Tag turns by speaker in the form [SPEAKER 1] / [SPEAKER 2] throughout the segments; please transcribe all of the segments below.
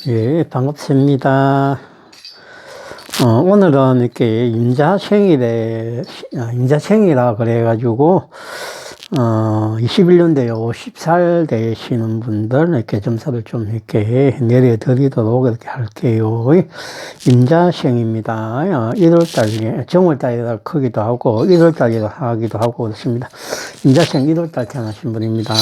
[SPEAKER 1] 예, 반갑습니다. 오늘은 이렇게 임자생이라 그래가지고, 21년도에 50살 되시는 분들 이렇게 점사를 좀 이렇게 내려드리도록 이렇게 할게요. 임자생입니다. 1월달, 정월달에 크기도 하고, 1월달에 하기도 하고 그렇습니다. 임자생 1월달 태어나신 분입니다.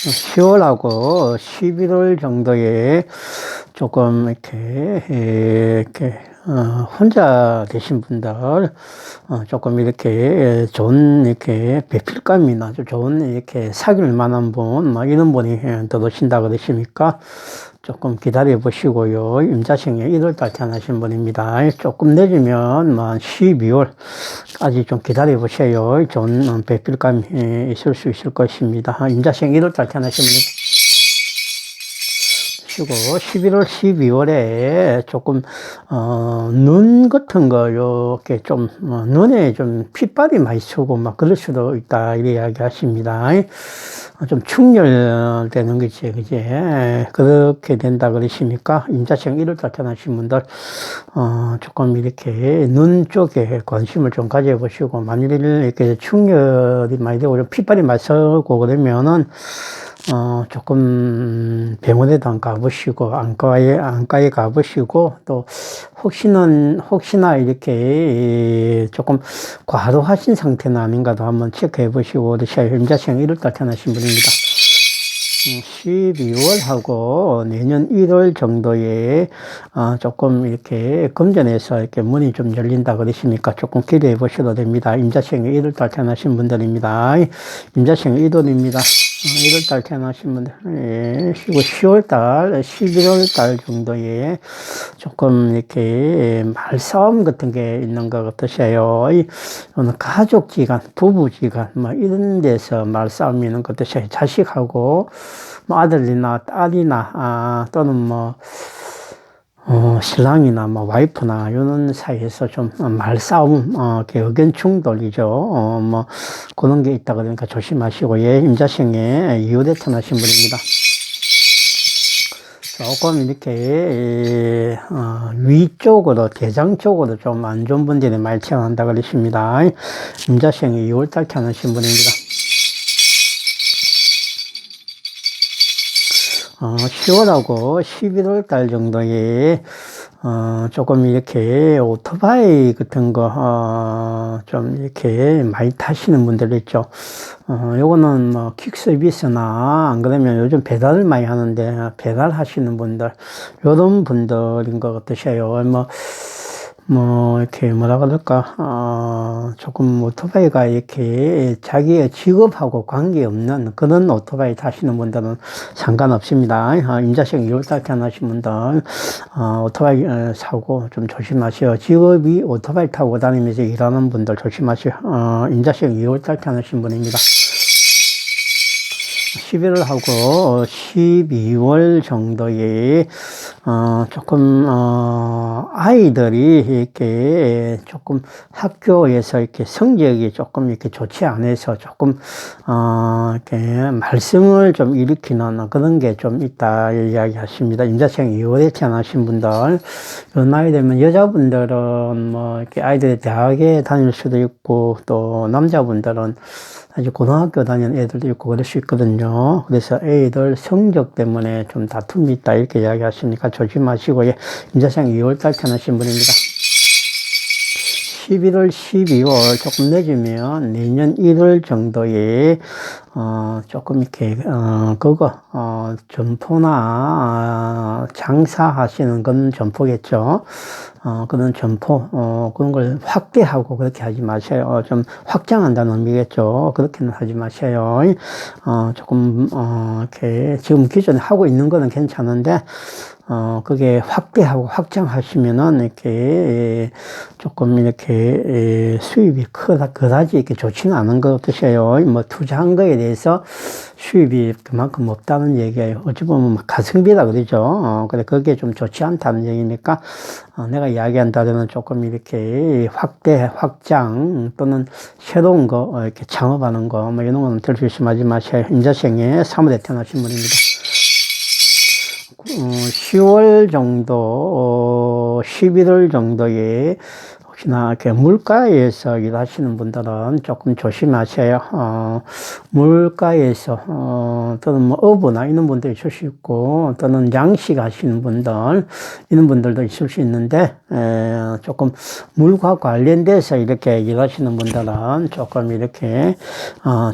[SPEAKER 1] 10월하고 11월 정도에 조금 혼자 되신 분들, 조금 이렇게 좋은, 이렇게 배필감이나 좋은, 이렇게 사귈 만한 분, 이런 분이 들어오신다 그러시니까 조금 기다려 보시고요. 임자생에 1월달 태어나신 분입니다. 조금 늦으면 12월까지 좀 기다려 보세요. 좋은 배필감이 있을 수 있을 것입니다. 임자생 1월달 태어나신 분입니다. 11월, 12월에 조금, 눈 같은 거, 이렇게 좀, 눈에 좀 핏발이 많이 쓰고 그럴 수도 있다, 이렇게 이야기 하십니다. 좀 충혈되는 거지, 그제? 그렇게 된다 그러시니까, 임자생 1월달 태어나신 분들, 조금 이렇게 눈 쪽에 관심을 좀 가져보시고, 만일 이렇게 충혈이 많이 되고, 핏발이 많이 쓰고 그러면은, 조금 병원에도 안 가보시고 안과에 가보시고 또 혹시나 이렇게 조금 과도하신 상태는 아닌가도 한번 체크해 보시고 그러셔야. 임자생 1월달 태어나신 분입니다. 12월하고 내년 1월 정도에 조금 이렇게 금전에서 이렇게 문이 좀 열린다 그러시니까 조금 기대해 보셔도 됩니다. 임자생에 1월달 태어나신 분들입니다. 임자생 1월입니다. 1월달 태어나신 분들, 예, 10월달, 11월달 정도에 조금 이렇게 말싸움 같은 게 있는 것 같으세요. 가족지간, 부부지간, 이런 데서 말싸움이 있는 것 같으세요. 자식하고, 아들이나 딸이나, 또는 신랑이나 와이프나 이런 사이에서 좀 말싸움, 의견 충돌이죠. 그런 게 있다 그러니까 조심하시고. 예, 임자생에 2월에 태어나신 분입니다. 조금 이렇게 위쪽으로, 대장 쪽으로 좀 안 좋은 분들이 많이 태어난다 그러십니다. 임자생에 2월달 태어나신 분입니다. 10월하고 11월 달 정도에, 조금 이렇게 오토바이 같은 거, 좀 이렇게 많이 타시는 분들 있죠. 요거는 퀵 서비스나, 안 그러면 요즘 배달을 많이 하는데, 배달 하시는 분들, 요런 분들인 것 같으세요. 이렇게 뭐라 그럴까, 조금 오토바이가 이렇게 자기의 직업하고 관계없는 그런 오토바이 타시는 분들은 상관없습니다. 임자생 2월달 태어나신 분들, 오토바이 사고 좀 조심하세요. 직업이 오토바이 타고 다니면서 일하는 분들 조심하세요. 임자생 2월달 태어나신 분입니다. 11월하고 12월 정도에, 조금, 아이들이 이렇게 조금 학교에서 이렇게 성적이 조금 이렇게 좋지 않아서 조금, 이렇게 말썽을 좀 일으키는 그런 게 좀 있다 이야기 하십니다. 임자생 2월에 태어나신 분들, 그 나이 되면 여자분들은 이렇게 아이들이 대학에 다닐 수도 있고, 또 남자분들은 아직 고등학교 다니는 애들도 있고 그럴 수 있거든요. 그래서 애들 성적 때문에 좀 다툼이 있다 이렇게 이야기하시니까 조심하시고. 예, 임자생 2월달 태어나신 분입니다. 11월, 12월 조금 늦으면 내년 1월 정도에, 조금 이렇게, 점포나, 장사하시는 건 점포겠죠. 그런 점포, 그런 걸 확대하고 그렇게 하지 마세요. 좀 확장한다는 의미겠죠. 그렇게는 하지 마세요. 조금, 이렇게, 지금 기존에 하고 있는 거는 괜찮은데, 그게 확대하고 확장하시면은, 이렇게, 조금 이렇게, 수입이 그다지 이렇게 좋지는 않은 것 같으세요. 뭐, 투자한 거에 대해서 수입이 그만큼 없다는 얘기예요. 어찌 보면 가성비다 그러죠. 그래, 그게 좀 좋지 않다는 얘기니까, 내가 이야기한다면 조금 이렇게 확장, 또는 새로운 거, 이렇게 창업하는 거, 뭐, 이런 거는 들 조심하지 마세요. 임자생에 3월에 태어나신 분입니다. 10월 정도, 11월 정도에 혹시나 이렇게 물가에서 일하시는 분들은 조금 조심하세요. 물가에서, 또는 뭐 어부나 이런 분도 있을 수 있고, 또는 양식 하시는 분들, 이런 분들도 있을 수 있는데, 조금 물과 관련돼서 이렇게 일하시는 분들은 조금 이렇게,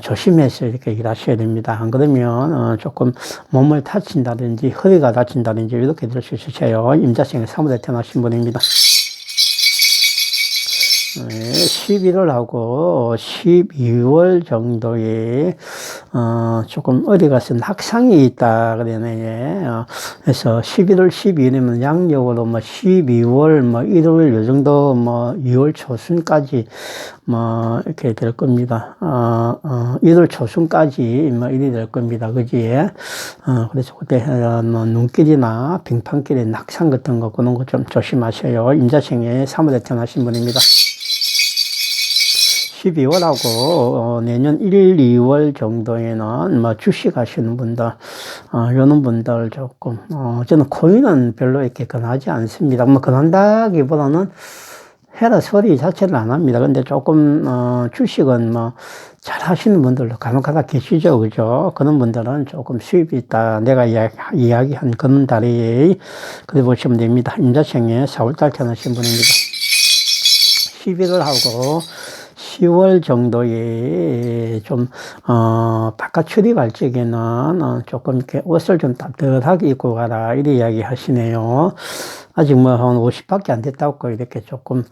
[SPEAKER 1] 조심해서 이렇게 일하셔야 됩니다. 안 그러면, 조금 몸을 다친다든지, 허리가 다친다든지, 이렇게 될 수 있으세요. 임자생에 3월에 태어나신 분입니다. 11월하고 12월 정도에, 조금 어디 가서 낙상이 있다, 그러네. 그래서 11월, 12월이면 양력으로 뭐 12월, 뭐 1월, 요 정도, 뭐 2월 초순까지, 뭐, 이렇게 될 겁니다. 1월 초순까지, 뭐, 이리 될 겁니다. 그지? 그래서 그때, 뭐, 눈길이나 빙판길에 낙상 같은 거, 그런 거 좀 조심하세요. 임자생에 3월에 태어나신 분입니다. 12월하고 내년 1, 2월 정도에는 뭐 주식 하시는 분들, 이런 분들 조금, 저는 코인은 별로 이렇게 권하지 않습니다. 뭐 권한다기보다는 해라 소리 자체를 안 합니다. 근데 조금, 주식은 뭐 잘 하시는 분들도 간혹가다 계시죠. 그죠? 그런 분들은 조금 수입이 있다. 내가 이야기한 그런 달에, 그래 보시면 됩니다. 임자생에 4월달 태어나신 분입니다. 11월하고 10월 정도에 좀, 바깥 출입할 적에는, 조금 이렇게 옷을 좀 따뜻하게 입고 가라. 이렇게 이야기 하시네요. 아직 뭐 한 50밖에 안 됐다고 이렇게 조금,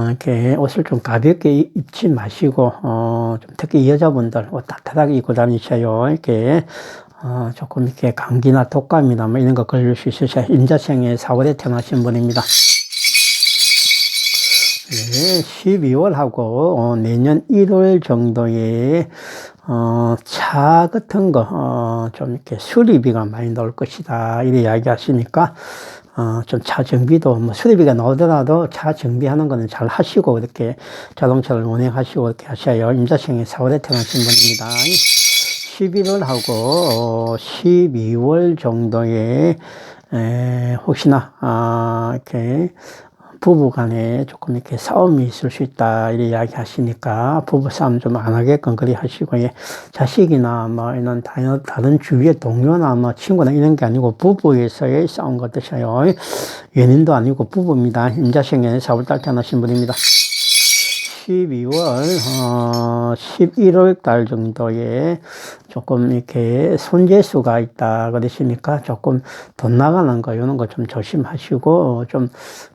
[SPEAKER 1] 이렇게 옷을 좀 가볍게 입지 마시고, 좀 특히 여자분들 옷 따뜻하게 입고 다니셔요. 이렇게, 조금 이렇게 감기나 독감이나 뭐 이런 거 걸릴 수 있으셔요. 임자생에 4월에 태어나신 분입니다. 네, 12월하고 내년 1월 정도에 차 같은 거 좀 이렇게 수리비가 많이 나올 것이다 이렇게 이야기하시니까 좀 차 정비도 뭐 수리비가 나오더라도 차 정비하는 거는 잘 하시고 이렇게 자동차를 운행하시고 이렇게 하셔요. 임자생에 4월에 태어나신 분입니다. 11월하고 12월 정도에 혹시나 이렇게 부부 간에 조금 이렇게 싸움이 있을 수 있다, 이렇게 이야기 하시니까, 부부 싸움 좀 안 하게끔 그리 하시고, 예. 자식이나 뭐, 이런 다른 주위의 동료나 뭐, 친구나 이런 게 아니고, 부부에서의 싸움 같으셔요. 연인도 아니고 부부입니다. 임자생에 4월달 태어나신 분입니다. 12월, 11월 달 정도에 조금 이렇게 손재수가 있다 그러시니까 조금 돈 나가는 거, 이런 거 좀 조심하시고, 좀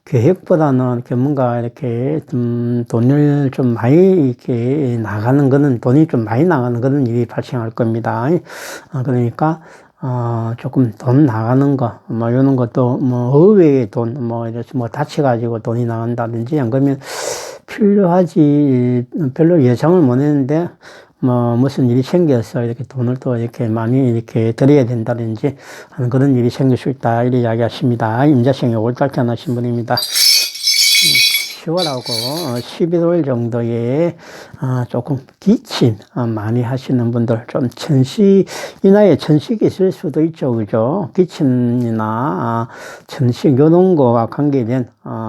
[SPEAKER 1] 계획보다는 이렇게 뭔가 이렇게 돈을 좀 많이 이렇게 나가는 거는, 돈이 좀 많이 나가는 그런 일이 발생할 겁니다. 그러니까, 조금 돈 나가는 거, 뭐, 이런 것도, 뭐, 의외의 돈, 뭐, 이렇게 뭐, 다쳐가지고 돈이 나간다든지, 안 그러면 필요하지, 별로 예상을 못 했는데, 뭐, 무슨 일이 생겨서 이렇게 돈을 또 이렇게 많이 이렇게 드려야 된다든지 하는 그런 일이 생길 수 있다. 이렇게 이야기하십니다. 임자생에 5월달 태어나신 분입니다. 10월하고 11월 정도에 조금 기침 많이 하시는 분들, 좀 이 나이에 천식이 있을 수도 있죠. 그죠? 기침이나 천식 이런 거와 관계된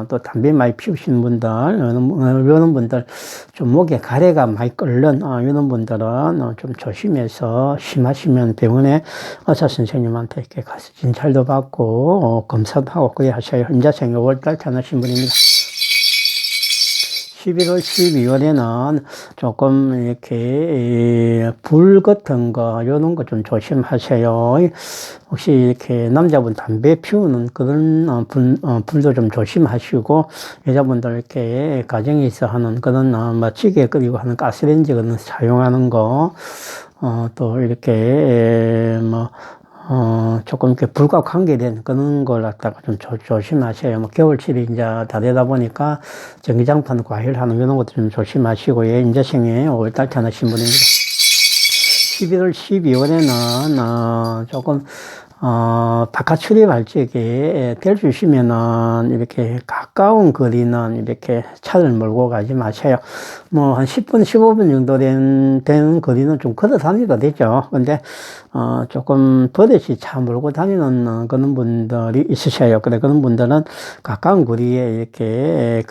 [SPEAKER 1] 또 담배 많이 피우시는 분들, 이런 분들, 좀 목에 가래가 많이 끓는 이런 분들은 좀 조심해서, 심하시면 병원에 의사 선생님한테 이렇게 가서 진찰도 받고 검사도 하고 그래 하셔야 임자생에 5월달 태어나신 분입니다. 11월, 12월에는 조금 이렇게 불 같은 거, 이런 거 좀 조심하세요. 혹시 이렇게 남자분 담배 피우는 그런 불도 좀 조심하시고, 여자분들 이렇게 가정에서 하는 그런 뭐 찌개 끓이고 하는 가스레인지 그런 사용하는 거, 또 이렇게 뭐 조금 이렇게 불과 관계된 그런 걸 갖다가 좀 조심하세요. 뭐 겨울철이 이제 다 되다 보니까 전기장판 과열하는 이런 것도 좀 조심하시고요. 임자생에 5월달 태어나신 분입니다. 11월, 12월에는 조금 바깥 출입할 적에 될 수 있으면은 이렇게 가까운 거리는 이렇게 차를 몰고 가지 마세요. 뭐 한 10분, 15분 정도 되는 거리는 좀 걸어 다니도 되죠. 근데 조금 버릇이 차 몰고 다니는 그런 분들이 있으셔요. 그래 그런 분들은 가까운 거리에 이렇게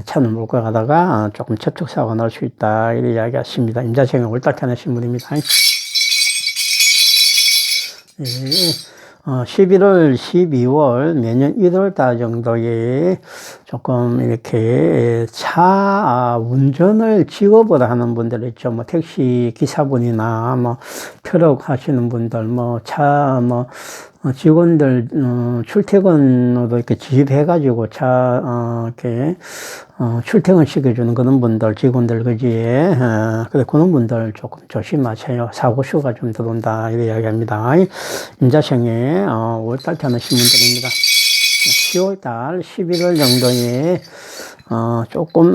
[SPEAKER 1] 차를 몰고 가다가 조금 접촉사고가 날 수 있다 이렇게 이야기하십니다. 임자생에 올딱 태어나신 분입니다. 11월, 12월, 매년 1월 달 정도에 조금 이렇게 차 운전을 직업으로 하는 분들 있죠. 뭐 택시 기사분이나 뭐 트럭 하시는 분들, 뭐 직원들, 출퇴근으로 이렇게 지입해가지고 이렇게, 출퇴근 시켜주는 그런 분들, 직원들, 그지에, 그래, 그런 분들 조금 조심하세요. 사고수가 좀 들어온다, 이렇게 이야기합니다. 임자생에, 5월달 태어나신 분들입니다. 10월달, 11월 정도에, 조금,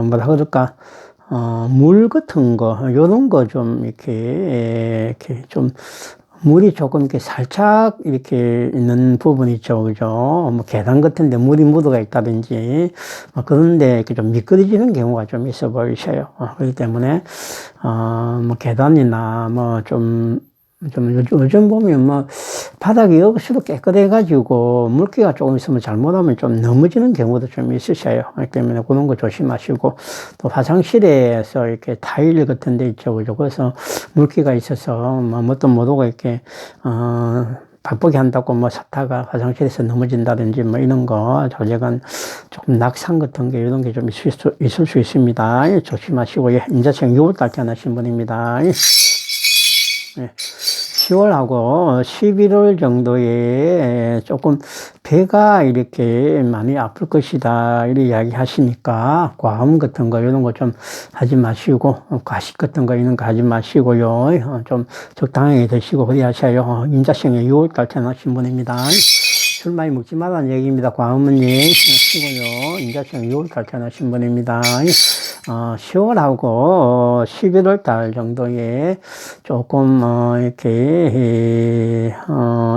[SPEAKER 1] 뭐라 그럴까, 물 같은 거, 요런 거 좀, 이렇게 좀, 물이 조금 이렇게 살짝 이렇게 있는 부분이 있죠. 그죠? 뭐 계단 같은 데 물이 묻어가 있다든지, 그런데 이렇게 좀 미끄러지는 경우가 좀 있어 보이셔요. 그렇기 때문에, 뭐 계단이나 요즘 보면 바닥이 역시도 깨끗해가지고 물기가 조금 있으면 잘못하면 좀 넘어지는 경우도 좀 있으셔요. 그렇기 때문에 그런 거 조심하시고, 또 화장실에서 이렇게 타일 같은 데 있죠. 그죠? 그래서 물기가 있어서 뭣도 모르고 이렇게, 바쁘게 한다고 샀다가 화장실에서 넘어진다든지 이런 거, 조금 낙상 같은 게 이런 게 좀 있을 수 있습니다. 조심하시고요. 임자생 6월달 태어나신 분입니다. 10월하고 11월 정도에 조금 배가 이렇게 많이 아플 것이다 이렇게 이야기 하시니까 과음 같은 거 이런 거 좀 하지 마시고, 과식 같은 거 이런 거 하지 마시고요. 좀 적당하게 드시고 그래야 하셔요. 임자생에 6월달 태어나신 분입니다. 술 많이 먹지 말라는 얘기입니다. 과음은 하시고요. 임자생 6월달 태어나신 분입니다. 10월하고 11월 달 정도에 조금,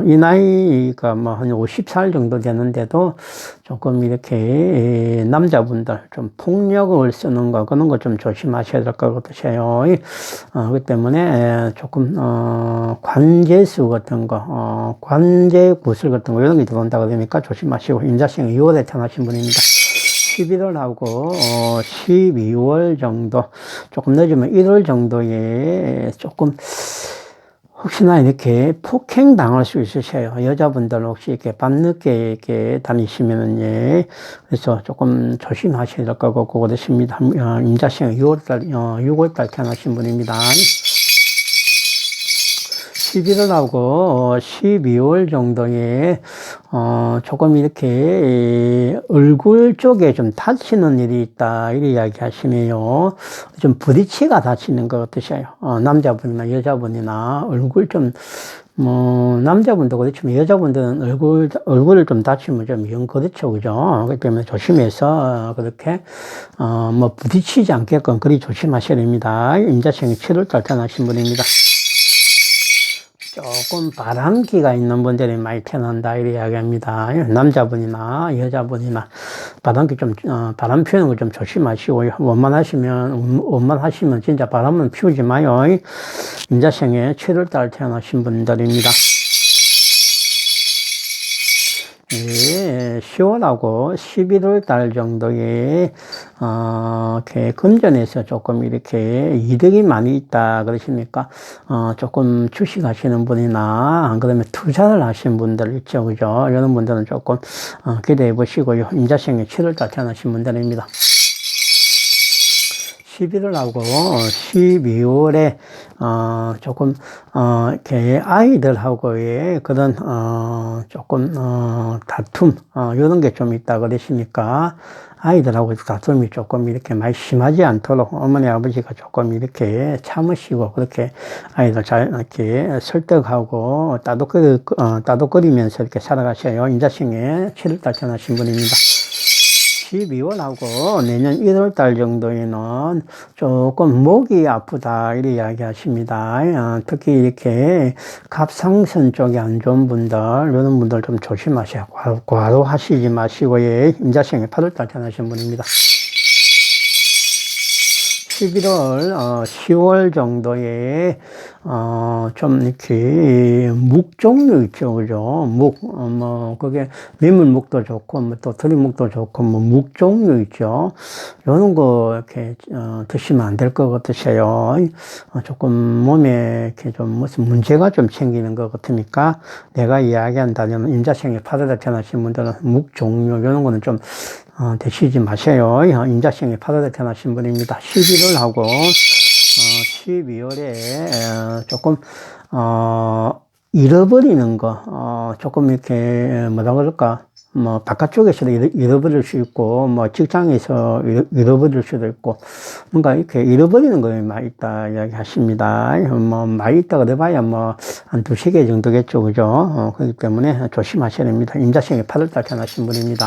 [SPEAKER 1] 이 나이가 한 50살 정도 되는데도 조금 이렇게 남자분들 좀 폭력을 쓰는 거, 그런 거 좀 조심하셔야 될 것 같으세요. 그렇기 때문에 조금, 관제수 같은 거, 관제 구슬 같은 거, 이런 게 들어온다 그러니까 조심하시고, 임자생 2월에 태어나신 분입니다. 11월하고 12월 정도, 조금 늦으면 1월 정도에 조금 혹시나 이렇게 폭행 당할 수 있으셔요. 여자분들 혹시 이렇게 밤늦게 이렇게 다니시면은, 그래서 조금 조심하셔야 될 것 같고 그렇습니다. 임자생 6월달 태어나신 분입니다. 11월하고 12월 정도에 조금 이렇게 얼굴 쪽에 좀 다치는 일이 있다 이렇게 이야기 하시네요. 좀 부딪히가 다치는 것 같으셔요. 남자분이나 여자분이나 얼굴 좀 남자분도 그렇지만 여자분들은 얼굴을 좀 다치면 좀 영 그렇죠. 그죠? 그렇기 때문에 조심해서 그렇게 부딪히지 않게끔 그리 조심하셔야 됩니다. 임자생이 7월달 태어나신 분입니다. 조금 바람기가 있는 분들이 많이 태어난다 이렇게 이야기합니다. 남자분이나 여자분이나 바람기 바람 피우는 거 좀 조심하시고요. 원만하시면 진짜 바람은 피우지 마요. 임자생에 7월달 태어나신 분들입니다. 10월하고 11월 달 정도에, 금전에서 조금 이렇게 이득이 많이 있다 그러시니까, 조금 주식하시는 분이나, 안 그러면 투자를 하시는 분들 있죠. 그죠? 이런 분들은 조금, 기대해 보시고요. 임자생에 7월 달 태어나신 분들입니다. 11월하고 12월에 조금 이렇게 아이들하고의 그런 조금 다툼 이런 게 좀 있다 그러시니까 아이들하고 다툼이 조금 이렇게 많이 심하지 않도록 어머니 아버지가 조금 이렇게 참으시고 그렇게 아이들 잘 이렇게 설득하고 따독거리면서 이렇게 살아가셔요. 임자생에 7월달 태어나신 분입니다. 12월하고 내년 1월달 정도에는 조금 목이 아프다 이렇게 이야기하십니다. 특히 이렇게 갑상선 쪽이 안 좋은 분들 이런 분들 좀 조심하셔야 과로하시지 마시고 예, 임자생에 8월달 태어나신 분입니다. 11월, 10월 정도에, 좀 이렇게, 묵 종류 있죠. 그죠? 그게 민물묵도 좋고, 또 들이묵도 좋고, 묵 종류 있죠. 요런 거 이렇게, 드시면 안 될 것 같으세요. 조금 몸에 이렇게 좀 무슨 문제가 좀 생기는 것 같으니까, 내가 이야기한다면, 임자생에 8월에 태어나신 분들은 묵 종류, 요런 거는 좀, 드시지 마세요. 임자생에 8월에 태어나신 분입니다. 11월하고 12월에 조금 잃어버리는 거 조금 이렇게 뭐라 그럴까 바깥쪽에서도 잃어버릴 수 있고 직장에서 잃어버릴 수도 있고 뭔가 이렇게 잃어버리는 거에 많이 있다 이야기 하십니다. 많이 있다 그래봐야 한 두세 개 정도겠죠. 그죠? 그렇기 때문에 조심하셔야 됩니다. 임자생에 8월달 태어나신 분입니다.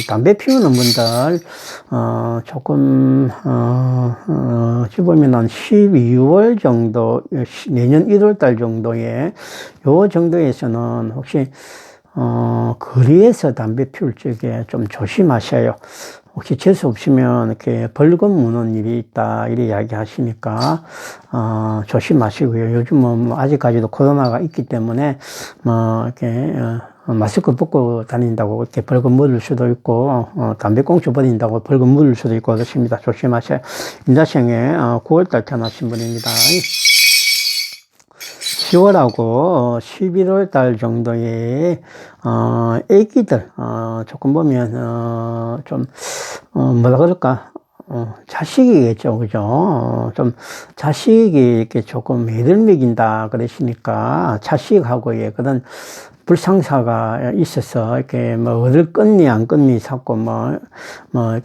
[SPEAKER 1] 담배 피우는 분들, 조금, 보면 한 12월 정도, 내년 1월 달 정도에, 요 정도에서는 혹시, 거리에서 담배 피울 적에 좀 조심하셔요. 혹시 재수 없으면 이렇게 벌금 무는 일이 있다, 이렇게 이야기 하시니까, 조심하시고요. 요즘은 아직까지도 코로나가 있기 때문에, 이렇게, 마스크 벗고 다닌다고 이렇게 벌금 물을 수도 있고, 담배꽁초 버린다고 벌금 물을 수도 있고, 그렇습니다. 조심하세요. 임자생에 9월달 태어나신 분입니다. 10월하고 11월 달 정도에, 애기들, 조금 보면, 좀, 뭐라 그럴까. 자식이겠죠. 그죠? 좀, 자식이 이렇게 조금 애들 먹인다. 그러시니까, 자식하고의 그런 불상사가 있어서, 이렇게 어딜 끊니, 안 끊니 자꾸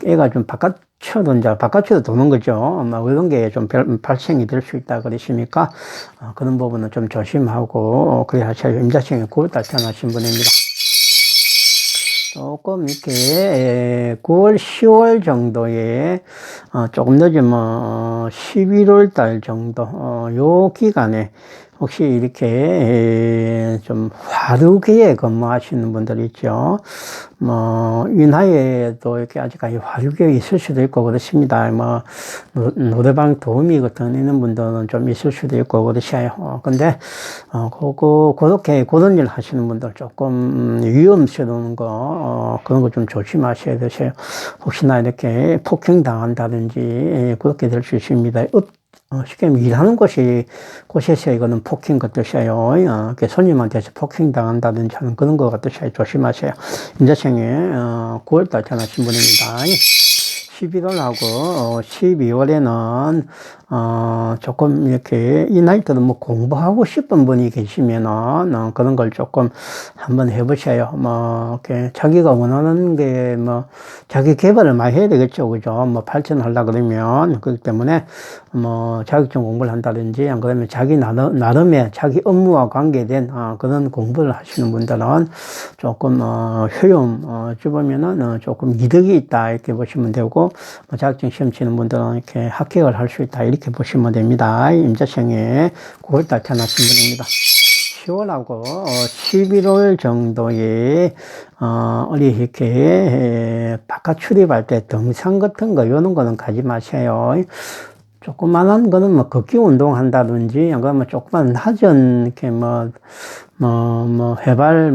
[SPEAKER 1] 애가 좀 바깥으로 도는 거죠. 이런 게 좀 발생이 될 수 있다 그러시니까, 그런 부분은 좀 조심하고, 그래 하셔야 임자생에 9월달 태어나신 분입니다. 조금 이렇게 9월, 10월 정도에 조금 늦으면 11월 달 정도 요 기간에 혹시 이렇게 좀 화류계에 근무하시는 분들 있죠. 이 나이에도 이렇게 아직까지 화류계에 있을 수도 있고 그렇습니다. 노래방 도우미 같은 있는 분들은 좀 있을 수도 있고 그러셔요. 근데, 그렇게 그런 일 하시는 분들 조금 위험스러운 거, 그런 거 좀 조심하셔야 되세요. 혹시나 이렇게 폭행 당한다든지 그렇게 될 수 있습니다. 쉽게 일하는 곳에서 이거는 폭행 같으셔요. 손님한테서 폭행 당한다든지 하는 그런 거 같으셔요. 조심하세요. 임자생에 9월달 태어나신 분입니다. 11월하고 12월에는 조금 이렇게 이 나이 때도 공부하고 싶은 분이 계시면은 그런 걸 조금 한번 해보셔요. 이렇게 자기가 원하는 게 자기 개발을 많이 해야 되겠죠. 그죠? 발전하려고 그러면 그렇기 때문에 자격증 공부를 한다든지 안 그러면 자기 나름의 자기 업무와 관계된 그런 공부를 하시는 분들은 조금 효용 주보면은 조금 이득이 있다 이렇게 보시면 되고 자격증 시험 치는 분들은 이렇게 합격을 할 수 있다 이렇게 보시면 됩니다. 임자생에 9월달 태어나신 분입니다. 10월하고 11월 정도에 어디 이렇게 바깥 출입할 때 등산 같은 거 이런 거는 가지 마세요. 조그만한 거는 걷기 운동 한다든지, 그러면 조그만 낮은, 이렇게 해발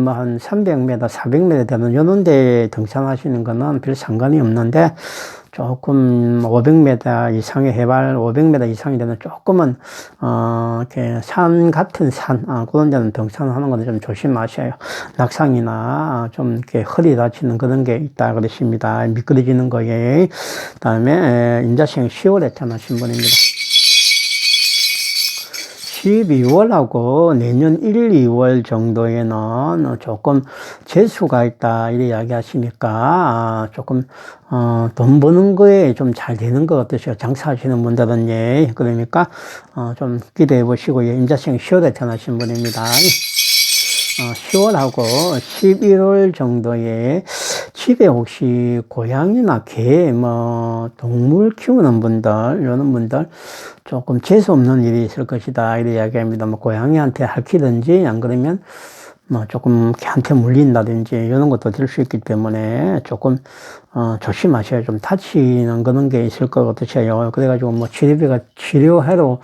[SPEAKER 1] 한 300m, 400m 되는 요런 데 등산하시는 거는 별 상관이 없는데, 조금 500m 이상의 해발 500m 이상이 되는 조금은 이렇게 산 같은 산 그런 데는 등산하는 거는 좀 조심하셔요. 낙상이나 좀 이렇게 허리 다치는 그런 게 있다 그러십니다. 미끄러지는 거에. 그다음에 임자생 10월에 태어나신 분입니다. 12월하고 내년 1, 2월 정도에는 조금 재수가 있다 이렇게 이야기하시니까 조금 돈 버는 거에 좀 잘 되는 것 같으세요. 장사하시는 분들은. 예. 그러니까 좀 기대해 보시고. 예. 임자생 10월에 태어나신 분입니다. 10월하고 11월 정도에 집에 혹시 고양이나 개, 동물 키우는 분들, 이런 분들 조금 재수 없는 일이 있을 것이다. 이렇게 이야기합니다. 고양이한테 핥히든지, 안 그러면 조금 개한테 물린다든지, 이런 것도 될 수 있기 때문에 조금, 조심하셔야 좀 다치는 그런 게 있을 것 같으세요. 그래가지고 치료하러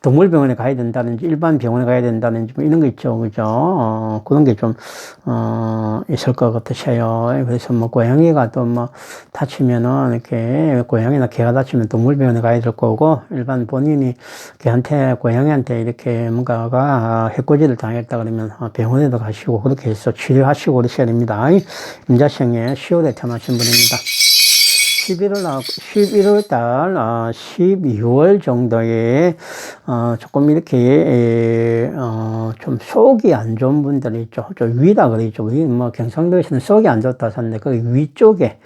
[SPEAKER 1] 동물병원에 가야 된다든지, 일반 병원에 가야 된다든지, 이런 거 있죠. 그죠? 그런 게 좀, 있을 것 같으세요. 그래서 고양이가 또 다치면은, 이렇게, 고양이나 개가 다치면 동물병원에 가야 될 거고, 일반 본인이 고양이한테 이렇게 뭔가가 해코지를 당했다 그러면 병원에도 가시고, 그렇게 해서 치료하시고 그러셔야 됩니다. 임자생에 10월에 태어나신 분입니다. 11월 달, 12월 정도에, 조금 이렇게, 좀 속이 안 좋은 분들이 있죠. 좀 위라 그러죠. 경상도에서는 속이 안 좋다 하는데, 그 위쪽에,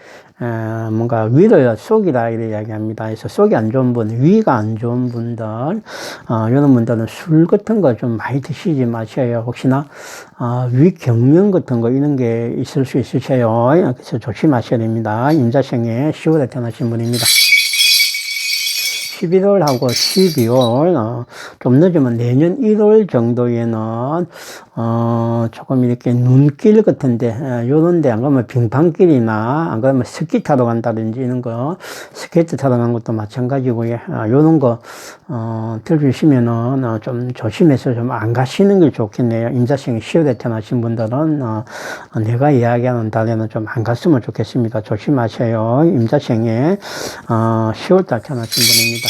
[SPEAKER 1] 뭔가 위를 속이라 이렇게 이야기합니다. 그래서 속이 안 좋은 분, 위가 안 좋은 분들, 이런 분들은 술 같은 거 좀 많이 드시지 마셔요. 혹시나, 위경련 같은 거 이런 게 있을 수 있으세요. 그래서 조심하셔야 됩니다. 임자생에 10월에 태어나신 분입니다. 11월하고 12월, 좀 늦으면 내년 1월 정도에는, 조금 이렇게 눈길 같은데, 요런데 안 가면 빙판길이나, 안 가면 스키 타러 간다든지 이런 거, 스케이트 타러 가는 것도 마찬가지고요. 요런 거, 들으시면은, 좀 조심해서 좀 안 가시는 게 좋겠네요. 임자생이 10월에 태어나신 분들은, 내가 이야기하는 달에는 좀 안 갔으면 좋겠습니다. 조심하세요. 임자생에, 10월달 태어나신 분입니다.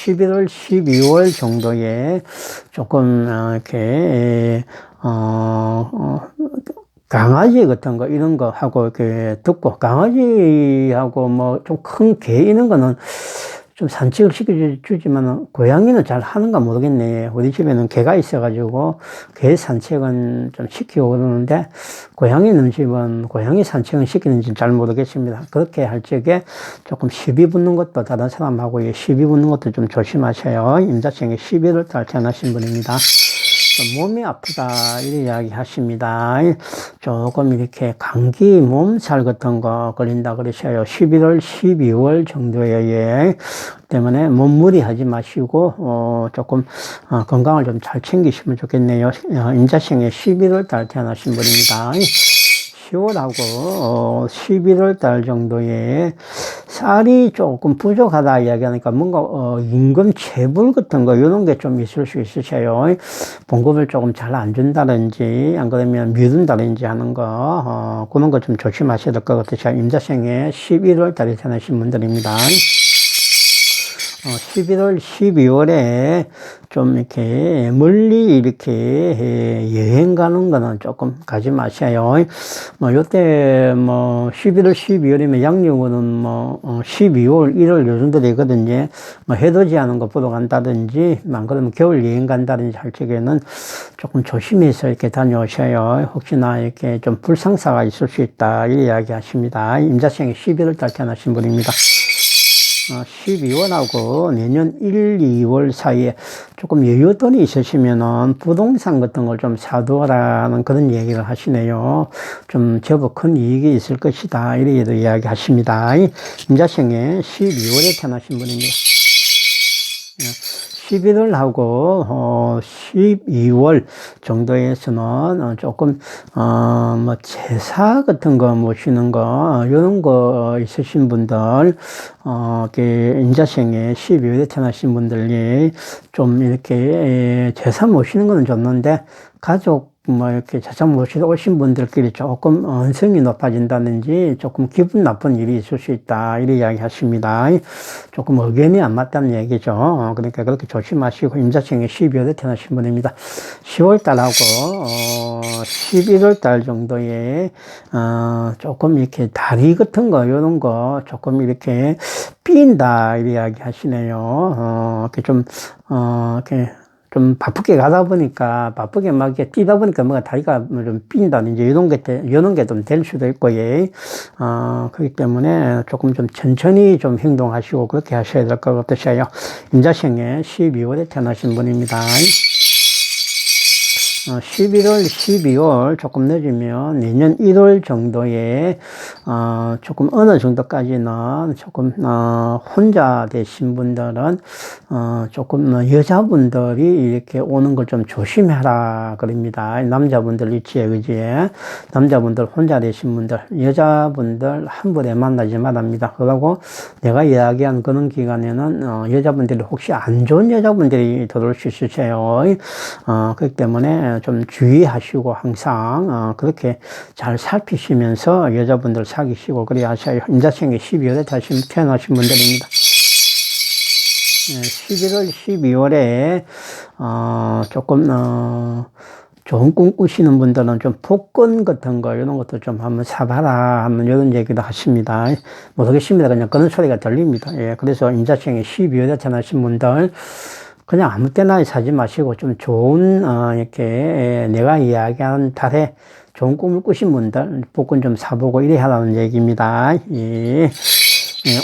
[SPEAKER 1] 11월, 12월 정도에 조금, 이렇게, 강아지 같은 거, 이런 거 하고, 이렇게 듣고, 강아지하고 좀 큰 개 이런 거는 좀 산책을 시켜주지만, 고양이는 잘 하는가 모르겠네. 우리 집에는 개가 있어가지고, 개 산책은 좀 시키고 그러는데, 고양이는 집은 고양이 산책은 시키는지 잘 모르겠습니다. 그렇게 할 적에 조금 시비 붙는 것도 다른 사람하고 시비 붙는 것도 좀 조심하셔요. 임자생에 11월 달 태어나신 분입니다. 몸이 아프다 이렇게 이야기 하십니다. 조금 이렇게 감기 몸살 같은 거 걸린다 그러셔요. 11월 12월 정도에 때문에 몸무리하지 마시고 조금 건강을 좀 잘 챙기시면 좋겠네요. 임자생에 11월 달 태어나신 분입니다. 10월하고 11월 달 정도에 쌀이 조금 부족하다 이야기하니까 뭔가 임금 체불 같은 거 이런 게 좀 있을 수 있으세요. 봉급을 조금 잘 안 준다든지 안 그러면 미룬다든지 하는 거 그런 거 좀 조심하셔야 될 것 같으세요. 임자생에 11월 달에 태어나신 분들입니다. 11월, 12월에 좀 이렇게 멀리 이렇게 여행 가는 거는 조금 가지 마셔요. 요때 11월, 12월이면 양력으로는 12월, 1월 요 정도 되거든요. 해돋이 하는 거 보러 간다든지, 안 그러면 겨울 여행 간다든지 할 적에는 조금 조심해서 이렇게 다녀오셔요. 혹시나 이렇게 좀 불상사가 있을 수 있다. 이 이야기 하십니다. 임자생이 11월 달 태어나신 분입니다. 12월하고 내년 1, 2월 사이에 조금 여윳돈이 있으시면은 부동산 같은 걸 좀 사두라는 그런 얘기를 하시네요. 좀 제법 큰 이익이 있을 것이다. 이렇게도 이야기 하십니다. 임자생에 12월에 태어나신 분입니다. 11월하고 12월 정도에서는 조금 제사 같은 거 모시는 거 이런 거 있으신 분들 임자생에 12월에 태어나신 분들이 좀 이렇게 제사 모시는 거는 좋는데 가족 뭐 이렇게 자산 모시러 오신 분들끼리 조금 언성이 높아진다든지 조금 기분 나쁜 일이 있을 수 있다 이런 이야기 하십니다. 조금 의견이 안 맞다는 얘기죠. 그러니까 그렇게 조심하시고 임자생에 12월에 태어나신 분입니다. 10월달하고 11월달 정도에 조금 이렇게 다리 같은 거 이런 거 조금 이렇게 삔다 이런 이야기 하시네요. 이렇게 이렇게 좀 바쁘게 가다 보니까, 바쁘게 막 이렇게 뛰다 보니까 뭔가 다리가 좀 삔다든지 이런 게 좀 될 수도 있고, 예. 그렇기 때문에 조금 좀 천천히 좀 행동하시고 그렇게 하셔야 될 것 같으셔요. 임자생에 12월에 태어나신 분입니다. 11월, 12월 조금 늦으면 내년 1월 정도에 조금 어느 정도까지는 조금 혼자 되신 분들은 조금 여자분들이 이렇게 오는 걸 좀 조심해라 그럽니다. 남자분들 있지에 그지에 남자분들 혼자 되신 분들 여자분들 한 번에 만나지 말랍니다. 그러고 내가 이야기한 그런 기간에는 여자분들이 혹시 안 좋은 여자분들이 들어올 수 있으세요. 그렇기 때문에 좀 주의하시고 항상 그렇게 잘 살피시면서 여자분들 사귀시고 그래야 하셔요. 임자생에 12월에 다시 태어나신 분들입니다. 11월, 12월에 조금 좋은 꿈 꾸시는 분들은 좀 복권 같은 거 이런 것도 좀 한번 사봐라 하면 이런 얘기도 하십니다. 모르겠습니다. 그냥 그런 소리가 들립니다. 예, 그래서 임자생에 12월에 태어나신 분들 그냥 아무 때나 사지 마시고 좀 좋은 이렇게 내가 이야기한 달에 좋은 꿈을 꾸신 분들 복권 좀 사보고 이래 하라는 얘기입니다. 예.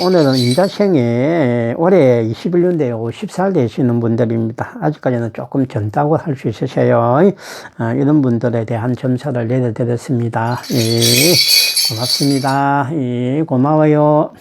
[SPEAKER 1] 오늘은 임자생에 올해 21년도에 50살 되시는 분들입니다. 아직까지는 조금 젊다고 할 수 있으세요. 이런 분들에 대한 점수를 내려드렸습니다. 예. 고맙습니다. 예. 고마워요.